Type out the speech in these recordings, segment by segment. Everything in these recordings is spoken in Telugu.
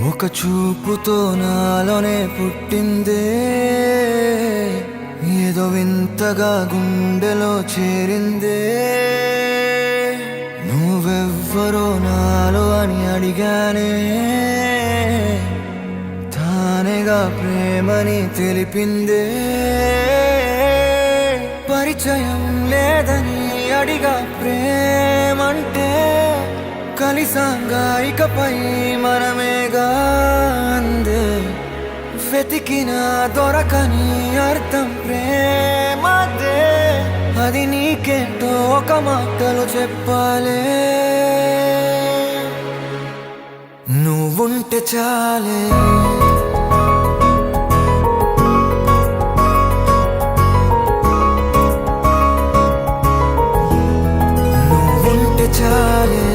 ఒక చూపుతో నాలోనే పుట్టిందే, ఏదో వింతగా గుండెలో చేరిందే. నువ్వెవ్వరో నాలో అని అడిగానే, తానేగా ప్రేమని తెలిపిందే. పరిచయం లేదని అడిగా ప్రేమంటే, కలిసాంగా ఇకపై మనమేగా అందే. వెతికినా దొరకని అర్థం ప్రేమదే, అది నీకేంటో ఒక మాటలో చెప్పాలే. నువ్వుంటే చాలే, నువ్వుంటే చాలే.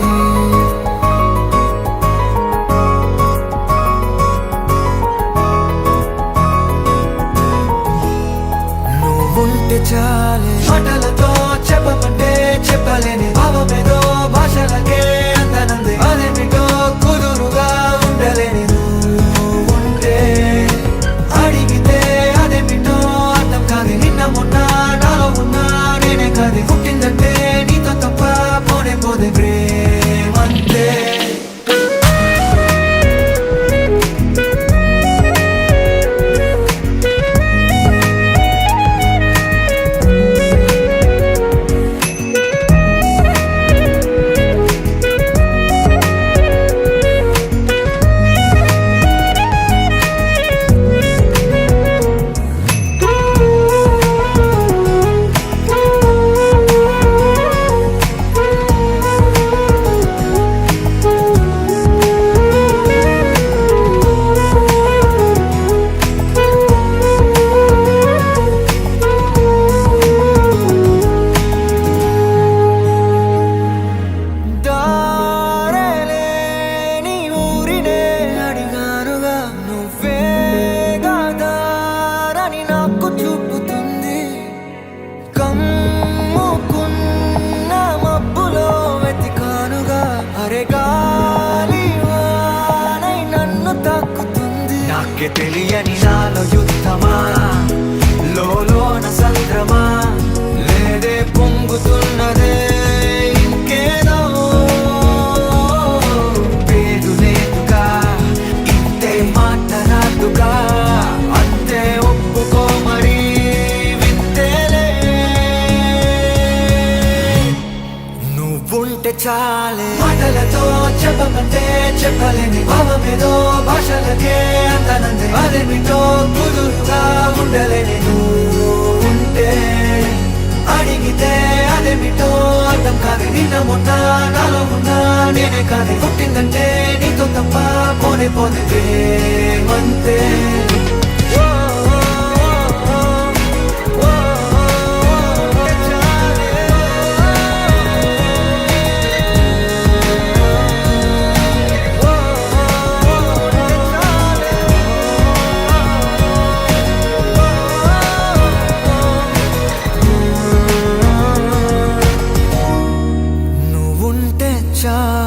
ఉంటే చాలే, మాటలతో చెప్పమంటే చెప్పలేని భావమేదో భాషలకే అందనంది. అదేమిటో కుదురుగా ఉండలేని నువ్వుంటే, అడిగితే అదేమిటో అర్థం కాదు. నిన్న మొన్న నాలో ఉన్నా నేనే కాదు. పుట్టిందంటే నీతో తప్ప పోనే పోదే ప్రేమంతే. నాకే తెలియని నాలో యుద్ధమా, లోన సంద్రమా, లేదే పొంగుతున్నదే ఇంకేదో. పేరు లేదుగా, ఇంతే మాట రాదుగా, అంతే ఒప్పుకో మరి వింతేలే. నువ్వుంటే చాలే, మాటలతో చెప్పమంటే చెప్పలేని భావమేదో భాషలకే అందనంది. అదేమిటో కుదురుగా ఉండలేని నువ్వుంటే, అడిగితే అదేమిటో అర్థం కాదు. నిన్న మొన్న నాలో ఉన్నా నేనే కాదు. పుట్టిందంటే నీతో తప్ప పోనే పోనే ప్రేమంతే. చాలే.